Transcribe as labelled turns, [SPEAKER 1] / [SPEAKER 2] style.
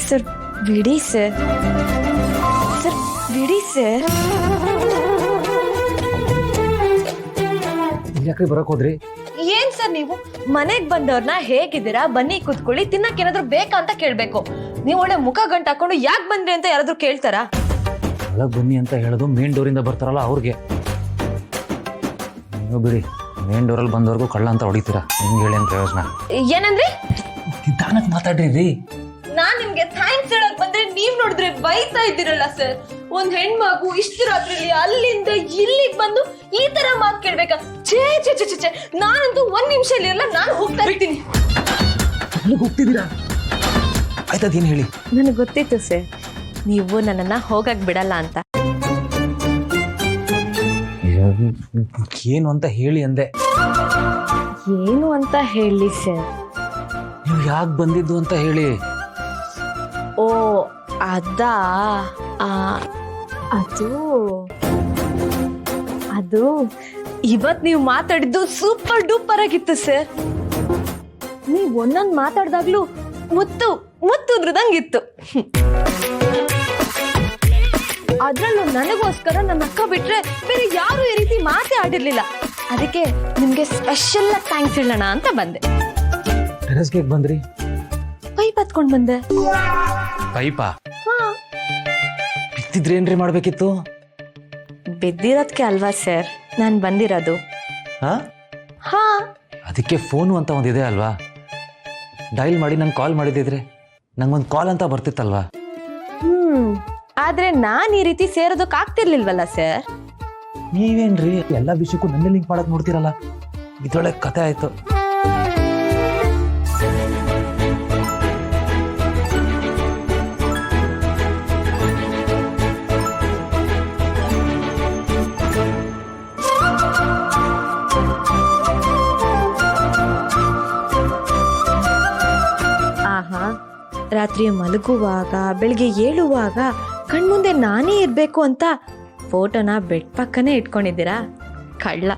[SPEAKER 1] Sir ಬಿಡಿ sir, sir ಬಿಡಿ sir.
[SPEAKER 2] ಯಾಕ್ರಿ ಬರಕ್ ಹೋದ್ರಿ?
[SPEAKER 1] ಏನ್ ಸರ್ ನೀವು ಮನೆಗ್ ಬಂದವ್ರನ್ನ ಹೇಗಿದ್ದೀರಾ ಬನ್ನಿ ಕೂತ್ಕೊಳ್ಳಿ ತಿನ್ನಕ್ ಏನಾದ್ರು ಬೇಕಾ ಅಂತ ಕೇಳ್ಬೇಕು. ನೀವು ಒಳ್ಳೆ ಮುಖ ಗಂಟು ಹಾಕೊಂಡು ಯಾಕೆ ಬಂದ್ರಿ ಅಂತ ಯಾರಾದ್ರೂ ಕೇಳ್ತಾರಾ?
[SPEAKER 2] ಒಳಗ್ ಬನ್ನಿ ಅಂತ ಹೇಳೋದು ಮೇನ್ ಡೋರಿಂದ ಬರ್ತಾರಲ್ಲ ಅವ್ರಿಗೆ. ನೀವು ಬಿಡಿ, ಮೇನ್ ಡೋರಲ್ಲಿ ಬಂದವ್ರಿಗೂ ಕಳ್ಳ ಅಂತ ಹೊಡಿತೀರಾ. ನಿಮ್ಗೆ ಹೇಳಿ ಅಂತ ಪ್ರಯೋಜನ?
[SPEAKER 1] ಏನಂದ್ರಿ?
[SPEAKER 2] ನಿಧಾನಕ್ಕೆ ಮಾತಾಡ್ರಿ ರೀ.
[SPEAKER 1] ನಾನ್ ನಿಮ್ಗೆ ಥ್ಯಾಂಕ್ಸ್ ಹೇಳಕ್ ಬಂದ್ರೆ ನೀವ್ ನೋಡಿದ್ರೆ ಬೈತಾ ಇದ್ದೀರಲ್ಲ ಸರ್. ಒಂದ್ ಹೆಣ್ಮಗು ಇಷ್ಟು ರಾತ್ರಿಲಿ ಅಲ್ಲಿಂದ ಇಲ್ಲಿಗೆ ಬಂದು ಈ ತರ ಮಾತು ಕೇಳ್ಬೇಕಾ? ಛೇ ಛೇ ಛೇ ಛೇ, ನಾನಂತೂ ಒಂದ್ ನಿಮಿಷ ಇಲ್ಲಿರಲ್ಲ, ನಾನು ಹೋಗ್ತಾ ಇರ್ತೀನಿ.
[SPEAKER 2] ಹೋಗ್ತಿದ್ದೀರಾ? ಆಯ್ತದೇನು ಹೇಳಿ.
[SPEAKER 1] ನನಗೆ ಗೊತ್ತಿತ್ತು ಸರ್ ನೀವು ನನ್ನನ್ನ ಹೋಗಕ್ ಬಿಡಲ್ಲ ಅಂತ.
[SPEAKER 2] ಏನು ಅಂತ ಹೇಳಿ ಅಂದೆ.
[SPEAKER 1] ಏನು ಅಂತ ಹೇಳಿ ಸರ್?
[SPEAKER 2] ನೀವು ಯಾಕೆ ಬಂದಿದ್ದು ಅಂತ ಹೇಳಿ.
[SPEAKER 1] ಓ ಅದಾ, ಅದು ಇವತ್ ನೀವು ಮಾತಾಡಿದ್ದು ಸೂಪರ್ ಡೂಪರ್ ಆಗಿತ್ತು ಸರ್. ನೀವ್ ಒಂದೊಂದ್ ಮಾತಾಡ್ದಾಗ್ಲೂ ಮುತ್ತು ಮುತ್ತುದ್ರದಂಗಿತ್ತು. ಅದ್ರಲ್ಲೂ ನನಗೋಸ್ಕರ ನನ್ನ ಅಕ್ಕ ಬಿಟ್ರೆ ಬೇರೆ ಯಾರು ಈ ರೀತಿ ಮಾತೇ ಆಡಿರ್ಲಿಲ್ಲ. ಅದಕ್ಕೆ ನಿಮ್ಗೆ ಸ್ಪೆಷಲ್ ಥ್ಯಾಂಕ್ಸ್ ಹೇಳೋಣ ಅಂತ ಬಂದೆ.
[SPEAKER 2] ಟೆರೆಸ್ಗೆ ಹೇಗೆ ಬಂದ್ರಿ?
[SPEAKER 1] ಪೈಪ್ ಹತ್ಕೊಂಡ್ ಬಂದೆ.
[SPEAKER 2] ಪೈಪಾ? ಬಿದ್ದಿದ್ರೇನ್ರಿ ಮಾಡ್ಬೇಕಿತ್ತು?
[SPEAKER 1] ಬಿದ್ದಿರೋದಕ್ಕೆ ಅಲ್ವಾ ಸರ್ ನಾನು ಬಂದಿರೋದು. ಹಾ,
[SPEAKER 2] ಅದಕ್ಕೆ ಫೋನು ಅಂತ ಒಂದಿದೆ ಅಲ್ವಾ, ಡೈಲ್ ಮಾಡಿ ನಂಗೆ ಕಾಲ್ ಮಾಡಿದಿದ್ರೆ ನಂಗೊಂದು ಕಾಲ್ ಅಂತ ಬರ್ತಿತ್ತಲ್ವಾ.
[SPEAKER 1] ಆದ್ರೆ ನಾನ್ ಈ ರೀತಿ ಸೇರೋದಕ್ಕೆ ಆಗ್ತಿರ್ಲಿಲ್ವಲ್ಲ ಸರ್.
[SPEAKER 2] ನೀವೇನ್ರಿ ಎಲ್ಲ ವಿಷಯಕ್ಕೂ ನನ್ನ ಲಿಂಕ್ ಮಾಡಕ್ ನೋಡ್ತೀರಲ್ಲ, ಇದ್ರೊಳಗೆ ಕತೆ ಆಯ್ತು.
[SPEAKER 1] ರಾತ್ರಿ ಮಲಗುವಾಗ ಬೆಳಿಗ್ಗೆ ಏಳುವಾಗ ಕಣ್ಮುಂದೆ ನಾನೇ ಇರ್ಬೇಕು ಅಂತ ಫೋಟೋನ ಬೆಡ್ ಪಕ್ಕನೇ ಇಟ್ಕೊಂಡಿದ್ದೀರಾ? ಕಳ್ಳ.